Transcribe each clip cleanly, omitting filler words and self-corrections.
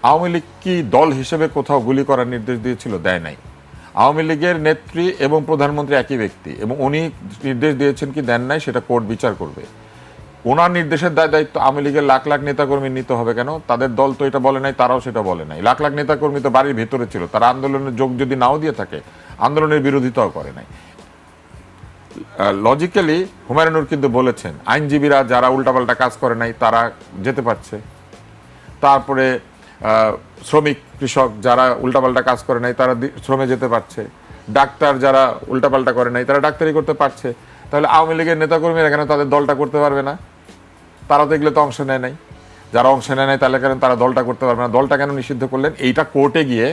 আওয়ামী লীগ কি দল হিসেবে কোথাও গুলি করার নির্দেশ দিয়েছিল? দেয় নাই। আওয়ামী লীগের নেত্রী এবং প্রধানমন্ত্রী একই ব্যক্তি, এবং উনি নির্দেশ দিয়েছেন কি দেন নাই সেটা কোর্ট বিচার করবে। ওনার নির্দেশের দায়িত্ব আওয়ামী লীগের লাখ লাখ নেতাকর্মী নিতে হবে কেন? তাদের দল তো এটা বলে নাই, তারাও সেটা বলে নাই। লাখ লাখ নেতাকর্মী তো বাড়ির ভেতরে ছিল, তারা আন্দোলনের যোগ যদি নাও দিয়ে থাকে, আন্দোলনের বিরোধিতাও করে নাই। লজিক্যালি হুমায়ুনুর কিন্তু বলেছেন আইনজীবীরা যারা উল্টাপাল্টা কাজ করে নাই তারা যেতে পারছে। তারপরে শ্রমিক কৃষক যারা উল্টাপাল্টা কাজ করে নাই তারা শ্রমে যেতে পারছে। ডাক্তার যারা উল্টাপাল্টা করে নাই তারা ডাক্তারি করতে পারছে। তাহলে আওয়ামী লীগের নেতাকর্মীরা কেন তাদের দলটা করতে পারবে না? তারা তো এগুলো তো অংশ নেয় নাই। যারা অংশ নেয় নাই তাহলে কেন তারা দলটা করতে পারবে না? দলটা কেন নিষিদ্ধ করলেন? এইটা কোর্টে গিয়ে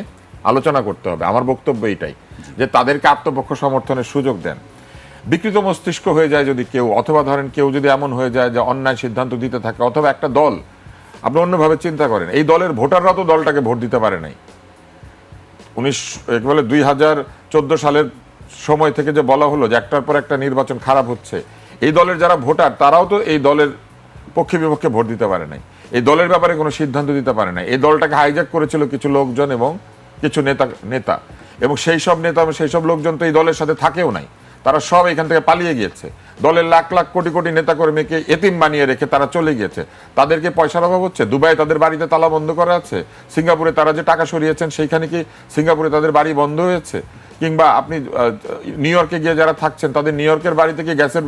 আলোচনা করতে হবে। আমার বক্তব্য এইটাই, যে তাদেরকে আত্মপক্ষ সমর্থনের সুযোগ দেন। বিকৃত মস্তিষ্ক হয়ে যায় যদি কেউ, অথবা ধরেন কেউ যদি এমন হয়ে যায় যে অন্যায় সিদ্ধান্ত দিতে থাকে, অথবা একটা দল, আপনি অন্যভাবে চিন্তা করেন, এই দলের ভোটাররা তো দলটাকে ভোট দিতে পারে নাই। 2014 সালের সময় থেকে যে বলা হলো যে একটার পর একটা নির্বাচন খারাপ হচ্ছে, এই দলের যারা ভোটার তারাও তো এই দলের পক্ষে বিপক্ষে ভোট দিতে পারে নাই, এই দলের ব্যাপারে কোনো সিদ্ধান্ত দিতে পারে নাই। এই দলটাকে হাইজ্যাক করেছিল কিছু লোকজন এবং কিছু নেতা, এবং সেই সব নেতা এবং সেই সব লোকজন তো এই দলের সাথে থাকেও নাই, তারা সব এখান থেকে পালিয়ে গিয়েছে। দলের লাখ লাখ কোটি কোটি নেতাকর্মীকে এতিম বানিয়ে রেখে তারা চলে গিয়েছে। তাদেরকে পয়সার অভাব হচ্ছে? দুবাই তাদের বাড়িতে তালা বন্ধ করা আছে? সিঙ্গাপুরে তারা যে টাকা সরিয়েছেন সেইখানে কি সিঙ্গাপুরে তাদের বাড়ি বন্ধ হয়েছে? কিংবা আপনি নিউ ইয়র্কে গিয়ে যারা থাকছেন তাদের নিউ ইয়র্কের বাড়ি থেকে গ্যাসের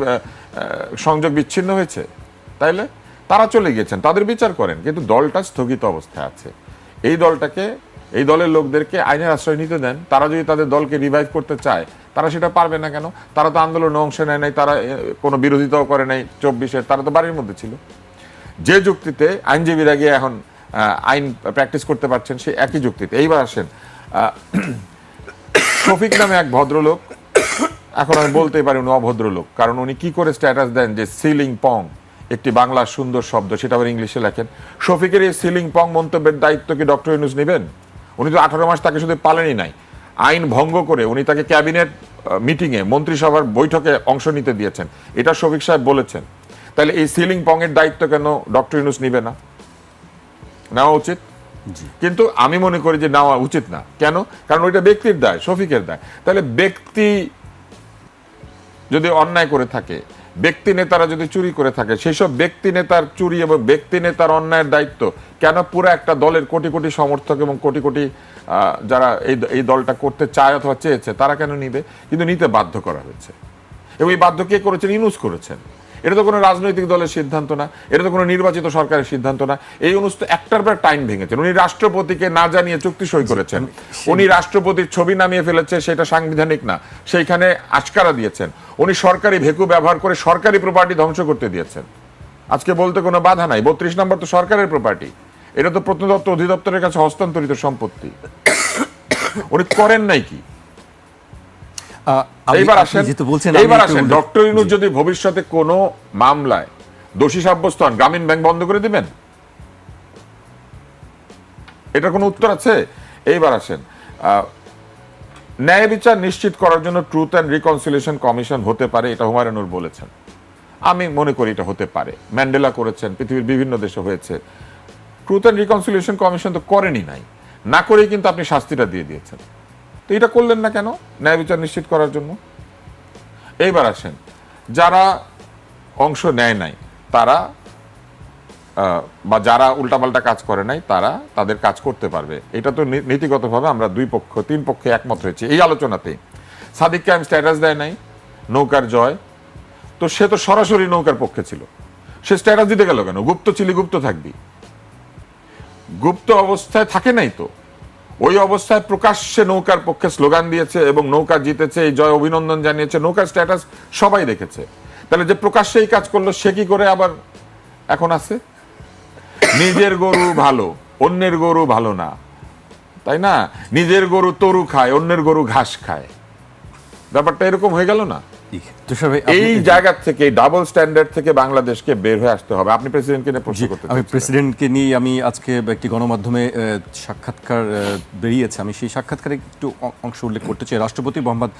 সংযোগ বিচ্ছিন্ন হয়েছে? তাইলে তারা চলে গিয়েছেন, তাদের বিচার করেন। কিন্তু দলটা স্থগিত অবস্থায় আছে। এই দলের লোকদেরকে আইনের আশ্রয় নিতে দেন। তারা যদি তাদের দলকে রিভাইভ করতে চায় তারা সেটা পারবে না কেন? তারা তো আন্দোলনে অংশ নেয় নাই, তারা কোনো বিরোধিতাও করে নাই 24-এর, তারা তো বাড়ির মধ্যে ছিল। যে যুক্তিতে আইনজীবীরা গিয়ে এখন আইন প্র্যাকটিস করতে পারছেন, সেই একই যুক্তিতে এইবার আসেন শফিক নামে এক ভদ্রলোক, এখন আমি বলতেই পারি উনি অভদ্রলোক, কারণ উনি কি করে স্ট্যাটাস দেন যে সিলিং পং একটি বাংলা সুন্দর শব্দ, সেটা আবার ইংলিশে লেখেন। শফিকের এই সিলিং পং মন্তব্যের দায়িত্ব কি ডক্টর ইউনূস নেবেন? উনি তো 18 মাস তাকে শুধু পালেনই নাই, আইন ভঙ্গ করে উনি তাকে ক্যাবিনেট মিটিংয়ে, মন্ত্রিসভার বৈঠকে অংশ নিতে দিয়েছেন, এটা শফিক সাহেব বলেছেন। তাহলে এই সিলিং পং এর দায়িত্ব কেন ডক্টর ইউনূস নিবে না? নেওয়া উচিত। কিন্তু আমি মনে করি যে নেওয়া উচিত না। কেন? কারণ ওইটা ব্যক্তির দায়, শফিকের দায়। তাহলে ব্যক্তি যদি অন্যায় করে থাকে, ব্যক্তি নেতারা যদি চুরি করে থাকে, সেই সব ব্যক্তি নেতার চুরি এবং ব্যক্তি নেতার অন্যায়ের দায়িত্ব কেন পুরো একটা দলের কোটি কোটি সমর্থক এবং কোটি কোটি যারা এই দলটা করতে চায় অথবা চেয়েছে তারা কেন নিবে? কিন্তু নিতে বাধ্য করা হয়েছে। এবং এই বাধ্য কে করেছেন? ইউনূস করেছেন। এটা তো কোনো রাজনৈতিক দলের সিদ্ধান্ত না, এটা তো কোনো নির্বাচিত সরকারের সিদ্ধান্ত না। এই ইউনূস তো একটার পর টাইম ভেঙেছেন। উনি রাষ্ট্রপতিকে না জানিয়ে চুক্তি সই করেছেন, উনি রাষ্ট্রপতির ছবি নামিয়ে ফেলেছে, সেটা সাংবিধানিক না, সেইখানে আশকারা দিয়েছেন। উনি সরকারি ভেকু ব্যবহার করে সরকারি প্রপার্টি ধ্বংস করতে দিয়েছেন। আজকে বলতে কোনো বাধা নাই, 32 নম্বর তো সরকারের প্রপার্টি, এটা তো প্রত্নতত্ত্ব অধিদপ্তরের কাছে হস্তান্তরিত সম্পত্তি। উনি করেন নাই কি? এইবার আসেন ডক্টর ইউনূস যদি ভবিষ্যতে কোনো মামলায় দোষী সাব্যস্ত হন, গ্রামীণ ব্যাংক বন্ধ করে দিবেন? এটার কোনো উত্তর আছে? এইবার আসেন ন্যায় বিচার নিশ্চিত করার জন্য ট্রুথ অ্যান্ড রিকনসিলিয়েশন কমিশন হতে পারে, এটা হুমায়ুনুর বলেছেন। আমি মনে করি এটা হতে পারে। ম্যান্ডেলা করেছেন, পৃথিবীর বিভিন্ন দেশে হয়েছে। ট্রুথ অ্যান্ড রিকনসিলিয়েশন কমিশন তো করেনি নাই, না করেই কিন্তু আপনি শাস্তিটা দিয়ে দিয়েছেন। তো এটা করলেন না কেন ন্যায় বিচার নিশ্চিত করার জন্য? এইবার আসেন যারা অংশ নেয় নাই তারা বা যারা উল্টাপাল্টা কাজ করে নাই তারা তাদের কাজ করতে পারবে। এটা তো নীতিগতভাবে আমরা 3 পক্ষে একমত হয়েছে এই আলোচনাতেই। সাদিক কায়েম স্ট্যাটাস দেয় নাই নৌকার জয়, তো সে তো সরাসরি নৌকার পক্ষে ছিল, সে স্ট্যাটাস দিতে গেল কেন? গুপ্ত ছিলি গুপ্ত থাকবি, গুপ্ত অবস্থায় থাকে নাই তো। ওই অবস্থায় প্রকাশ্যে নৌকার পক্ষে স্লোগান দিয়েছে এবং নৌকা জিতেছে, এই জয় অভিনন্দন জানিয়েছে, নৌকার স্ট্যাটাস সবাই দেখেছে। তাহলে যে প্রকাশ্যে এই কাজ করলো সে কি করে আবার এখন আছে? নিজের গরু ভালো, অন্যের গরু ভালো না, তাই না? নিজের গরু তরু খায়, অন্যের গরু ঘাস খায়, ব্যাপারটা এরকম হয়ে গেল না? এই জায়গা থেকে ডাবল স্ট্যান্ডার্ড থেকে বাংলাদেশকে বের হয়ে আসতে হবে। আপনি প্রেসিডেন্টকে নিয়ে প্রশ্ন করতে আমি প্রেসিডেন্টকে নিয়ে আমি আজকে একটি গণমাধ্যমে সাক্ষাৎকার বেরিয়েছে, আমি সেই সাক্ষাৎকারে একটু অংশ উল্লেখ করতে চাই। রাষ্ট্রপতি মোহাম্মদ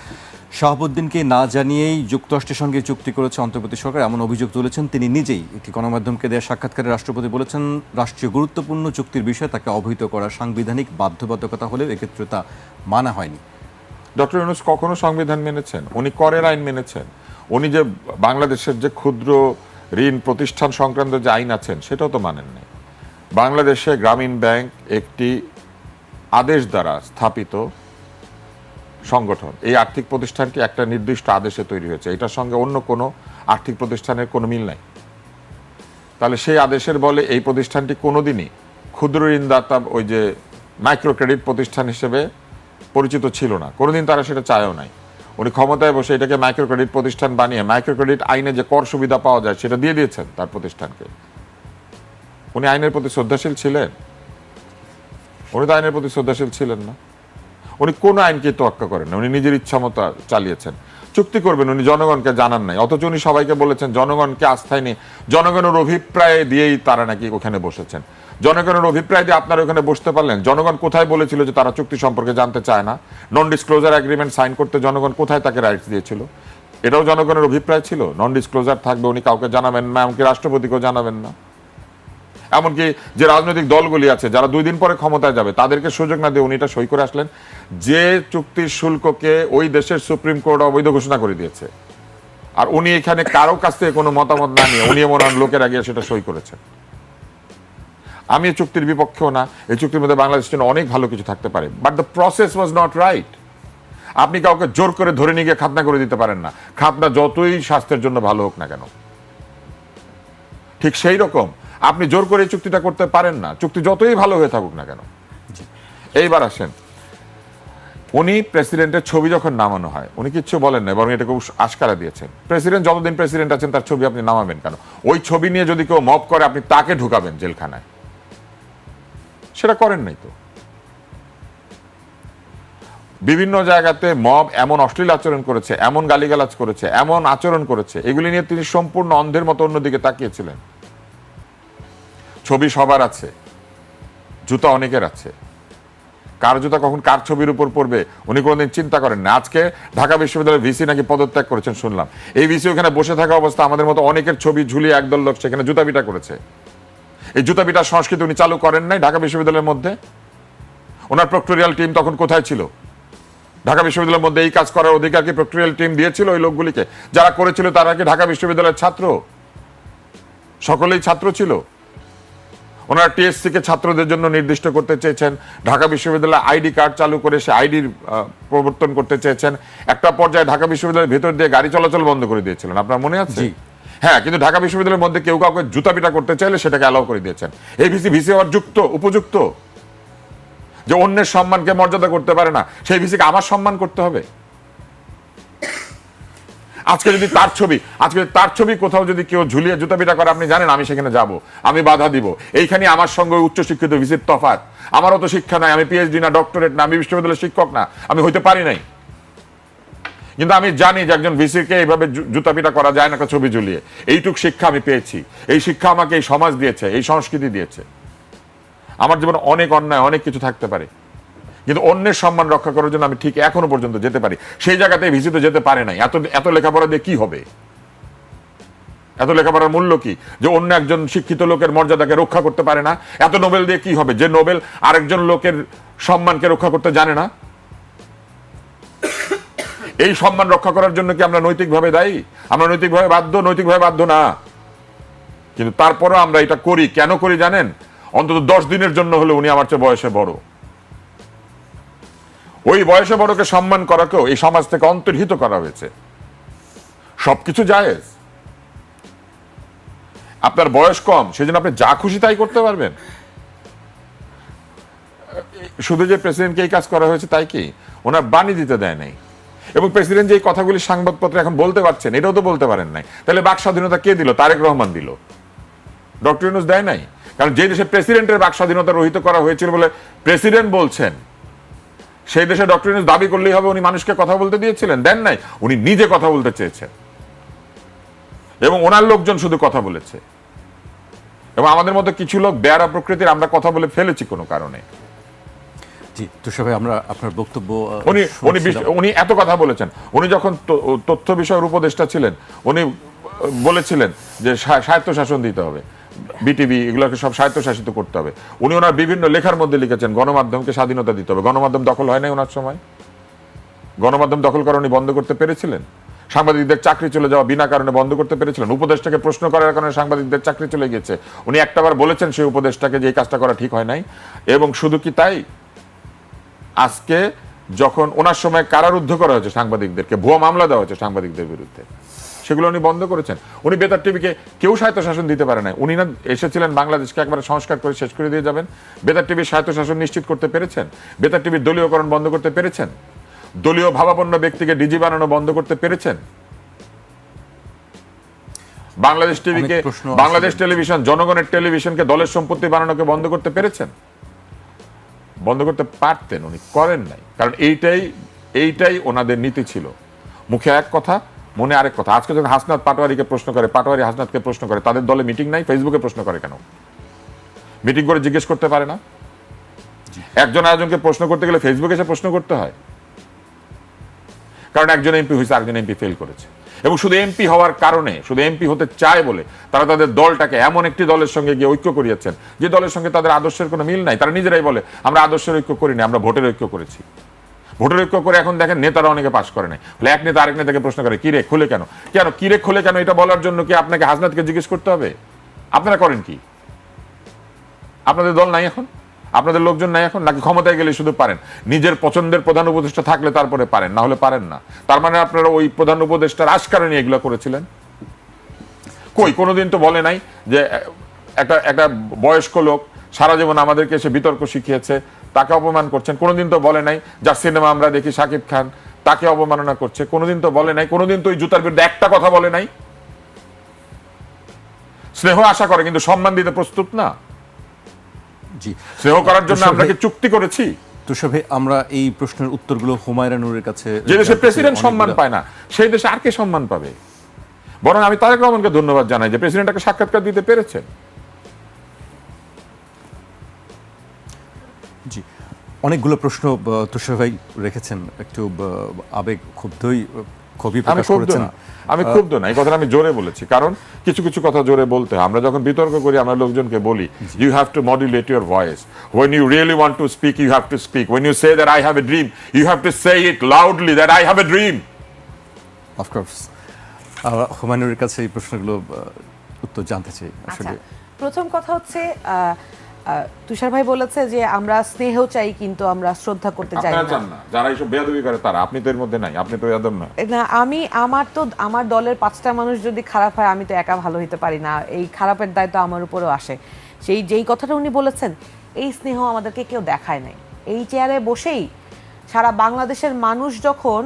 শাহাবুদ্দিনকে না জানিয়েই যুক্তরাষ্ট্রের সঙ্গে চুক্তি করেছে অন্তর্বর্তী সরকার, এমন অভিযোগ তুলেছেন তিনি নিজেই। একটি গণমাধ্যমকে দেওয়া সাক্ষাৎকারে রাষ্ট্রপতি বলেছেন, রাষ্ট্রীয় গুরুত্বপূর্ণ চুক্তির বিষয়ে তাকে অবহিত করা সাংবিধানিক বাধ্যবাধকতা হলেও এক্ষেত্রে তা মানা হয়নি। ডক্টর ইউনূস কখনো সংবিধান মেনেছেন? উনি করের আইন মেনেছেন। উনি যে বাংলাদেশের যে ক্ষুদ্র ঋণ প্রতিষ্ঠান সংক্রান্ত যে আইন আছেন সেটাও তো মানেন নাই। বাংলাদেশে গ্রামীণ ব্যাংক একটি আদেশ দ্বারা স্থাপিত সংগঠন। এই আর্থিক প্রতিষ্ঠানটি একটা নির্দিষ্ট আদেশে তৈরি হয়েছে, এটার সঙ্গে অন্য কোনো আর্থিক প্রতিষ্ঠানের কোনো মিল নাই। তাহলে সেই আদেশের বলে এই প্রতিষ্ঠানটি কোনোদিনই ক্ষুদ্র ঋণদাতা ওই যে মাইক্রো ক্রেডিট প্রতিষ্ঠান হিসেবে পরিচিত ছিল না, কোনোদিন তারা সেটা চায়ও নাই। উনি ক্ষমতায় বসে এটাকে মাইক্রো ক্রেডিট প্রতিষ্ঠান বানিয়ে মাইক্রো ক্রেডিট আইনে যে কর সুবিধা পাওয়া যায় সেটা দিয়ে দিয়েছেন তার প্রতিষ্ঠানকে। উনি আইনের প্রতি শ্রদ্ধাশীল ছিলেন? উনি তো আইনের প্রতি শ্রদ্ধাশীল ছিলেন না। উনি কোন আইনকে তোয়াক্কা করেন না, উনি নিজের ইচ্ছা মতো চালিয়েছেন। চুক্তি করবেন উনি জনগণকে জানান নাই, অথচ উনি সবাইকে বলেছেন জনগণকে আস্থায় নিয়ে জনগণের অভিপ্রায় দিয়েই তারা নাকি ওখানে বসেছেন। জনগণের অভিপ্রায় দিয়ে আপনারা ওখানে বসতে পারলেন? জনগণ কোথায় বলেছিল যে তারা চুক্তি সম্পর্কে জানতে চায় না? নন ডিসক্লোজার এগ্রিমেন্ট সাইন করতে জনগণ কোথায় তাকে রাইটস দিয়েছিল? এটাও জনগণের অভিপ্রায় ছিল নন ডিসক্লোজার থাকবে, উনি কাউকে জানাবেন না, এমনকি রাষ্ট্রপতিকেও জানাবেন না। এমনকি যে রাজনৈতিক দলগুলি আছে যারা 2 দিন পরে ক্ষমতায় যাবে তাদেরকে সুযোগ না দিয়ে উনি এটা সই করে আসলেন, যে চুক্তির শুল্ককে ওই দেশের সুপ্রিম কোর্ট অবৈধ ঘোষণা করে দিয়েছে। আর উনি এখানে কারো কাছ থেকে কোনো মতামত না নিয়ে উনি এমন লোকের আগে সেটা সই করেছেন। আমি এই চুক্তির বিপক্ষেও না, এই চুক্তির মধ্যে বাংলাদেশের জন্য অনেক ভালো কিছু থাকতে পারে, but the process was not right. আপনি কাউকে জোর করে ধরে নিয়ে গিয়ে খাতনা করে দিতে পারেন না, খাতনা যতই স্বাস্থ্যের জন্য ভালো হোক না কেন। ঠিক সেই রকম আপনি জোর করে চুক্তিটা করতে পারেন না, চুক্তি যতই ভালো হয়ে থাকুক না কেন। এইবার আসেন, উনি প্রেসিডেন্টের ছবি যখন নামানো হয় উনি কিচ্ছু বলেন না, বরং এটাকে আশকারা দিয়েছেন। প্রেসিডেন্ট যতদিন প্রেসিডেন্ট আছেন তার ছবি আপনি নামাবেন কেন? ওই ছবি নিয়ে যদি কেউ মব করে আপনি তাকে ঢুকাবেন জেলখানায়, সেটা করেন নাই তো। বিভিন্ন জায়গাতে মব এমন অশ্লীল আচরণ করেছে, এমন গালিগালাজ করেছে, এমন আচরণ করেছে, এগুলি নিয়ে তিনি সম্পূর্ণ অন্ধের মতো অন্যদিকে তাকিয়েছিলেন। ছবি সবার আছে, জুতা অনেকের আছে, কার জুতা কখন কার ছবির উপর পড়বে উনি কোনোদিন চিন্তা করেন না। আজকে ঢাকা বিশ্ববিদ্যালয়ের ভিসি নাকি পদত্যাগ করেছেন শুনলাম। এই ভিসি ওখানে বসে থাকা অবস্থা আমাদের মতো অনেকের ছবি ঝুলিয়ে একদল লোক সেখানে জুতা পিটা করেছে। এই জুতা পিটার সংস্কৃতি উনি চালু করেন নাই ঢাকা বিশ্ববিদ্যালয়ের মধ্যে? ওনার প্রক্টোরিয়াল টিম তখন কোথায় ছিল? ঢাকা বিশ্ববিদ্যালয়ের মধ্যে এই কাজ করার অধিকার কি প্রক্টোরিয়াল টিম দিয়েছিল ওই লোকগুলিকে? যারা করেছিল তারা কি ঢাকা বিশ্ববিদ্যালয়ের ছাত্র? সকলেই ছাত্র ছিল। ওনারা টিএসসি কে ছাত্রদের জন্য নির্দিষ্ট করতে চেয়েছেন, ঢাকা বিশ্ববিদ্যালয়ে আইডি কার্ড চালু করে সে আইডির প্রবর্তন করতে চেয়েছেন। একটা পর্যায়ে ঢাকা বিশ্ববিদ্যালয়ের ভেতর দিয়ে গাড়ি চলাচল বন্ধ করে দিয়েছিলেন, আপনার মনে আছে? হ্যাঁ, কিন্তু ঢাকা বিশ্ববিদ্যালয়ের মধ্যে কেউ কাউকে জুতা পিটা করতে চাইলে সেটাকে অ্যালাউ করে দিয়েছেন। এই ভিসি হওয়ার উপযুক্ত যে অন্যের সম্মানকে মর্যাদা করতে পারে না, সেই ভিসিকে আমার সম্মান করতে হবে? আজকে যদি তার ছবি কোথাও যদি কেউ ঝুলিয়ে জুতা পিটা করে, আপনি জানেন আমি সেখানে যাব, আমি বাধা দিব। এইখানে আমার সঙ্গে উচ্চশিক্ষিত ভিসির তফাৎ। আমারও তো শিক্ষা নাই, আমি পিএইচডি না, ডক্টরেট না, আমি বিশ্ববিদ্যালয়ের শিক্ষক না, আমি হইতে পারি নাই। কিন্তু আমি জানি যে একজন ভিসিকে এইভাবে জুতা পিটা করা যায় না একটা ছবি ঝুলিয়ে। এইটুক শিক্ষা আমি পেয়েছি, এই শিক্ষা আমাকে এই সমাজ দিয়েছে, এই সংস্কৃতি দিয়েছে। আমার জীবনে অনেক অন্যায় অনেক কিছু থাকতে পারে, কিন্তু অন্যের সম্মান রক্ষা করার জন্য আমি ঠিক এখনো পর্যন্ত যেতে পারি। সেই জায়গাতে ভিসি তো যেতে পারে নাই। এত লেখাপড়া দিয়ে কি হবে? এত লেখাপড়ার মূল্য কি যে অন্য একজন শিক্ষিত লোকের মর্যাদাকে রক্ষা করতে পারে না? এত নোবেল দিয়ে কি হবে যে নোবেল আরেকজন লোকের সম্মানকে রক্ষা করতে জানে না? এই সম্মান রক্ষা করার জন্য কি আমরা নৈতিকভাবে দায়ী? আমরা নৈতিকভাবে বাধ্য না। কিন্তু তারপরও আমরা এটা করি। কেন করি জানেন? অন্তত 10 দিনের জন্য হলে উনি আমার চেয়ে বয়সে বড়। ওই বয়সে বড়কে সম্মান করাকেও এই সমাজ থেকে অন্তর্হিত করা হয়েছে। সবকিছু জায়েজ। আপনার বয়স কম, সেজন্য আপনি যা খুশি তাই করতে পারবেন। শুধু যে প্রেসিডেন্টকে এই কাজ করা হয়েছে তাই কি? ওনার বাণী দিতে দেয় নাই। এবং প্রেসিডেন্ট যে কথাগুলি সংবাদপত্রে এখন বলতে পারছেন, এটাও তো বলতে পারেন নাই। তাহলে বাক স্বাধীনতা কে দিল? তারেক রহমান দিল, ডক্টর ইউনূস দেয় নাই। কারণ যে দেশে প্রেসিডেন্টের বাক স্বাধীনতা রহিত করা হয়েছিল বলে প্রেসিডেন্ট বলছেন, সেই দেশে ডক্টর ইউনূস দাবি করলেই হবে উনি মানুষকে কথা বলতে দিয়েছিলেন? দেন নাই, উনি নিজে কথা বলতে চেয়েছেন এবং ওনার লোকজন শুধু কথা বলেছে। এবং আমাদের মতো কিছু লোক বেয়ারা প্রকৃতির, আমরা কথা বলে ফেলেছি কোনো কারণে। জি তুষার ভাই, আমরা আপনার বক্তব্য উনি এত কথা বলেছেন। উনি যখন তথ্য বিষয়ের উপদেষ্টা ছিলেন, উনি বলেছিলেন যে স্বায়ত্তশাসন দিতে হবে, বিটিভি এগুলোকে সব স্বায়ত্তশাসিত করতে হবে। উনি ওনার বিভিন্ন লেখার মধ্যে লিখেছেন গণমাধ্যমকে স্বাধীনতা দিতে হবে। গণমাধ্যম দখল হয় নাই ওনার সময়? গণমাধ্যম দখল করা উনি বন্ধ করতে পেরেছিলেন? সাংবাদিকদের চাকরি চলে যাওয়া বিনা কারণে বন্ধ করতে পেরেছিলেন? উপদেষ্টাকে প্রশ্ন করার কারণে সাংবাদিকদের চাকরি চলে গেছে, উনি একটাবার বলেছেন সেই উপদেষ্টাকে যে এই কাজটা করা ঠিক হয় নাই। এবং শুধু কি তাই, আজকে যখন ওনার সময় কারারুদ্ধ করা হয়েছে সাংবাদিকদেরকে, ভুয়া মামলা দেওয়া হয়েছে সাংবাদিকদের বিরুদ্ধে, সেগুলো উনি বন্ধ করেছেন। উনি বেতার টিভিকে কেউ স্বায়ত্তশাসন দিতে পারে না। উনি না এসেছিলেন বাংলাদেশকে একবারে সংস্কার করে শেষ করে দিয়ে যাবেন? বেতার টিভির স্বায়ত্তশাসন নিশ্চিত করতে পেরেছেন? বেতার টিভির দলীয়করণ বন্ধ করতে পেরেছেন? দলীয় ভাবাপন্ন ব্যক্তিকে ডিজি বানানো বন্ধ করতে পেরেছেন? বাংলাদেশ টিভিকে, বাংলাদেশ টেলিভিশন, জনগণের টেলিভিশনকে দলের সম্পত্তি বানানোকে বন্ধ করতে পেরেছেন? বন্ধ করতে পারতেন, উনি করেন নাই। কারণ এইটাই ওনাদের নীতি ছিল। মুখে এক কথা, মনে আরেক কথা। আজকে যখন হাসনাত পাটোয়ারিকে প্রশ্ন করে, পাটোয়ারি হাসনাতকে প্রশ্ন করে, তাদের দলে মিটিং নাই, ফেসবুকে প্রশ্ন করে কেন? মিটিং করে জিজ্ঞেস করতে পারে না? একজন আরেকজনকে প্রশ্ন করতে গেলে ফেসবুকে এসে প্রশ্ন করতে হয়? কারণ একজন এমপি হয়েছে, আরেকজন এমপি ফেল করেছে। এবং শুধু এমপি হওয়ার কারণে, শুধু এমপি হতে চায় বলে তারা তাদের দলটাকে এমন একটি দলের সঙ্গে গিয়ে ঐক্য করিয়েছেন যে দলের সঙ্গে তাদের আদর্শের কোনো মিল নাই। তারা নিজেরাই বলে আমরা আদর্শের ঐক্য করিনি, আমরা ভোটের ঐক্য করেছি। ভোটের ঐক্য করে এখন দেখেন নেতারা অনেকে পাশ করে নাই। এক নেতা আরেক নেতাকে প্রশ্ন করে কি রে খুলে কেন, কেন কি রে খুলে কেন, এটা বলার জন্য কি আপনাকে হাসনাতকে জিজ্ঞেস করতে হবে? আপনারা করেন কি? আপনাদের দল নাই এখন? আপনাদের লোকজন নাই এখন? নাকি ক্ষমতায় গেলে শুধু পারেন? নিজের পছন্দের প্রধান উপদেষ্টা থাকলে তারপরে পারেন, না হলে পারেন না। তার মানে আপনারা ওই প্রধান উপদেষ্টার আশকারণে এগুলো করেছিলেন? কই কোনোদিন তো বলে নাই যে একটা বয়স্ক লোক সারা জীবন আমাদেরকে এসে বিতর্ক শিখিয়েছে, তাকে অপমান করছেন। কোনোদিন তো বলে নাই যার সিনেমা আমরা দেখি শাকিব খান, তাকে অবমাননা করছে। কোনোদিন তো বলে নাই, কোনোদিন তো ওই জুতার বিরুদ্ধে একটা কথা বলে নাই। স্নেহ আশা করে কিন্তু সম্মান দিতে প্রস্তুত না। জি, স্নেহ করার জন্য আমরা কি চুক্তি করেছি? তুষার ভাই, আমরা এই প্রশ্নের উত্তরগুলো হুমায়রা নূরের কাছে, যে দেশে প্রেসিডেন্ট সম্মান পায় না সেই দেশে আর কে সম্মান পাবে? বরং আমি তারেক রহমানকে ধন্যবাদ জানাই যে প্রেসিডেন্টকে সাক্ষাৎকার দিতে পেরেছেন। জি, অনেকগুলো প্রশ্ন তুষার ভাই রেখেছেন, একটু আবেগ ক্ষুব্ধই কবি প্রকাশ করেছেন। আমি ক্ষুব্ধ না, এই কথাটা আমি জোরে বলেছি, কারণ কিছু কিছু কথা জোরে বলতে হয়। আমরা যখন বিতর্ক করি আমরা লোকজনকে বলি you have to modulate your voice. When you really want to speak, you have to speak. When you say that I have a dream, you have to say it loudly that I have a dream. Of course. হুমায়ুনের কাছে এই প্রশ্নগুলো উত্তর জানতে চাই আসলে। প্রথম কথা হচ্ছে তুষার ভাই বলেছে যে আমরা স্নেহ চাই কিন্তু আমরা শ্রদ্ধা করতে চাই না। যারা এইসব বেয়াদবি করে তারা, আপনি তো এর মধ্যে নাই, আপনি তো বেয়াদব না। না, আমার দলের 5টা মানুষ যদি খারাপ হয় আমি তো একা ভালো হতে পারি না, এই খারাপের দায়িত্ব আমার উপরেও আসে। যেই কথাটা উনি বলেছেন, এই স্নেহ আমাদেরকে কেউ দেখায় নাই। এই চেয়ারে বসেই সারা বাংলাদেশের মানুষ যখন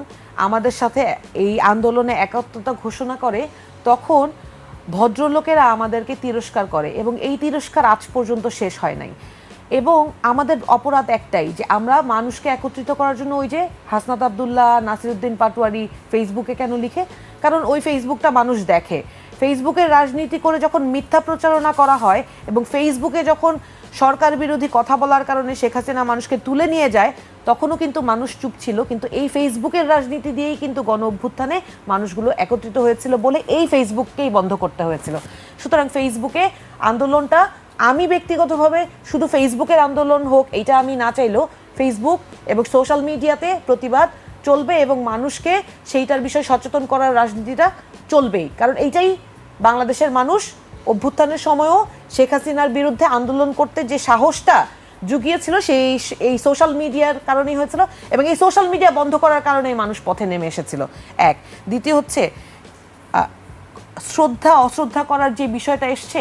আমাদের সাথে এই আন্দোলনে একাত্মতা ঘোষণা করে তখন ভদ্রলোকেরা আমাদেরকে তিরস্কার করে এবং এই তিরস্কার আজ পর্যন্ত শেষ হয় নাই। এবং আমাদের অপরাধ একটাই যে আমরা মানুষকে একত্রিত করার জন্য ওই যে হাসনাত আব্দুল্লাহ, নাসিরউদ্দিন পাটোয়ারি ফেসবুকে কেন লিখে? কারণ ওই ফেসবুকটা মানুষ দেখে। ফেসবুকের রাজনীতি করে যখন মিথ্যা প্রচারণা করা হয় এবং ফেসবুকে যখন সরকার বিরোধী কথা বলার কারণে শেখ হাসিনা মানুষকে তুলে নিয়ে যায় তখনও কিন্তু মানুষ চুপ ছিল। কিন্তু এই ফেসবুকের রাজনীতি দিয়েই কিন্তু গণ অভ্যুত্থানে মানুষগুলো একত্রিত হয়েছিল বলে এই ফেসবুককেই বন্ধ করতে হয়েছিল। সুতরাং ফেসবুকে আন্দোলনটা আমি ব্যক্তিগতভাবে শুধু ফেসবুকের আন্দোলন হোক এটা আমি না চাইলেও ফেসবুক এবং সোশ্যাল মিডিয়াতে প্রতিবাদ চলবে এবং মানুষকে সেইটার বিষয়ে সচেতন করার রাজনীতিটা চলবেই। কারণ এইটাই বাংলাদেশের মানুষ অভ্যুত্থানের সময়ও শেখ হাসিনার বিরুদ্ধে আন্দোলন করতে যে সাহসটা জুগিয়েছিল এই সোশ্যাল মিডিয়ার কারণেই হয়েছিল এবং এই সোশ্যাল মিডিয়া বন্ধ করার কারণেই মানুষ পথে নেমে এসেছিল। এক, দ্বিতীয় হচ্ছে শ্রদ্ধা অশ্রদ্ধা করার যে বিষয়টা এসছে,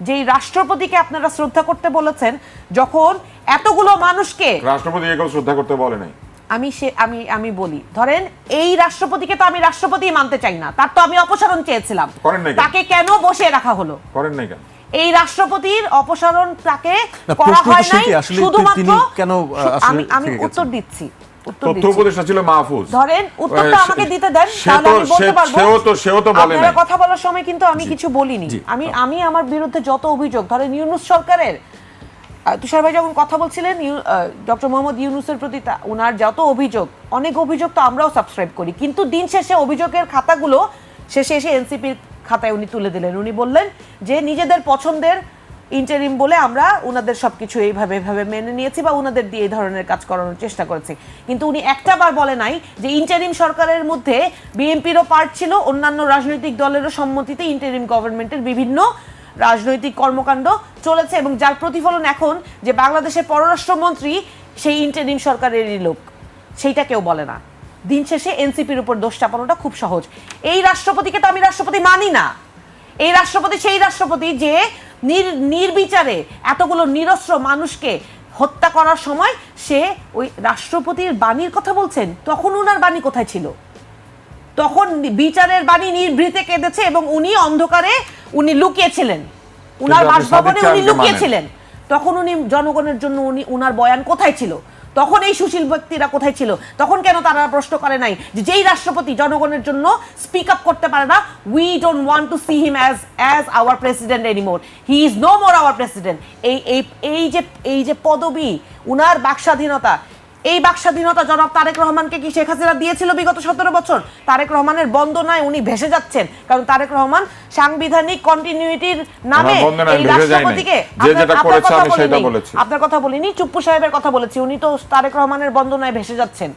যেই রাষ্ট্রপতিকে আপনারা শ্রদ্ধা করতে বলেছেন যখন এতগুলো মানুষকে, রাষ্ট্রপতি এগুলো শ্রদ্ধা করতে বলে নাই। আমি বলি, ধরেন এই রাষ্ট্রপতিকে তো আমি রাষ্ট্রপতি মানতে চাই না, তার তো আমি অপসারণ চেয়েছিলাম, তাকে কেন বসিয়ে রাখা হলো? করেন নাই কেন? এই রাষ্ট্রপতির অপসারণ তাকে করা হয় নাই শুধুমাত্র, আমি উত্তর তথ্য দিচ্ছি। উপদেষ্টা ছিল মাহফুজ। ধরেন উত্তরটা আমাকে দিতে দেন, সে তাহলে তো আমি বলতে পারবো। সেও তো বলে আপনারা নাই। কথা বলার সময় কিন্তু আমি কিছু বলিনি। জি। আমি আমার বিরুদ্ধে যত অভিযোগ, ধরেন ইউনূস সরকারের, তুষার ভাই যখন কথা বলছিলেন ডক্টর মোহাম্মদ ইউনূসের প্রতি ওনার যত অভিযোগ, অনেক অভিযোগ তো আমরাও সাবস্ক্রাইব করি, কিন্তু দিন শেষে অভিযোগের খাতাগুলো শেষে এসে এনসিপির খাতায় উনি তুলে দিলেন। উনি বললেন যে নিজেদের পছন্দের ইন্টারিম বলে আমরা ওনাদের সবকিছু এইভাবে মেনে নিয়েছি বা ওনাদের দিয়ে এই ধরনের কাজ করানোর চেষ্টা করেছি, কিন্তু উনি একটা বার বলে নাই যে ইন্টারিম সরকারের মধ্যে বিএনপিরও পার্ট ছিল, অন্যান্য রাজনৈতিক দলেরও সম্মতিতে ইন্টারিম গভর্নমেন্টের বিভিন্ন রাজনৈতিক কর্মকাণ্ড চলেছে, এবং যার প্রতিফলন এখন যে বাংলাদেশের পররাষ্ট্রমন্ত্রী সেই ইন্টারিম সরকারেরই লোক, সেইটা কেউ বলে না। দিন শেষে এনসিপির উপর দোষ চাপানোটা খুব সহজ। এই রাষ্ট্রপতিকে তো আমি রাষ্ট্রপতি মানি না। এই রাষ্ট্রপতি সেই রাষ্ট্রপতি যে নির্বিচারে এতগুলো নিরস্ত্র মানুষকে হত্যা করার সময় সে ওই রাষ্ট্রপতির বাণীর কথা বলছেন, তখন ওনার বাণী কোথায় ছিল? তখন বিচারের বাণী নির্ভীতে কেঁদেছে এবং উনি অন্ধকারে উনি লুকিয়েছিলেন, উনার কিন্তু আপনি বাসভবনে সাদিক উনি চাঁদকে লুকিয়েছিলেন। তখন উনি জনগণের জন্য উনার বয়ান কোথায় ছিল? তখন এই সুশীল ব্যক্তিরা কোথায় ছিল? তখন কেন তারা প্রশ্ন করে নাই যে যেই রাষ্ট্রপতি জনগণের জন্য স্পিক আপ করতে পারে না, we don't want to see him as our president anymore, he is no more our president. এই যে পদবি, উনার বাকস্বাধীনতা, এই বাকস্বাধীনতা জনাব তারেক রহমানকে কি শেখ হাসিনা দিয়েছিল বিগত 17 বছর? তারেক রহমানের বন্দনায় উনি ভেসে যাচ্ছেন, কারণ তারেক রহমান সাংবিধানিক কন্টিনিউইটির নামে এই রাষ্ট্রপতিকে, আপনার কথা বলিনি, চুপ্পু সাহেবের কথা বলেছি, উনি তো তারেক রহমানের বন্দনায় ভেসে যাচ্ছেন।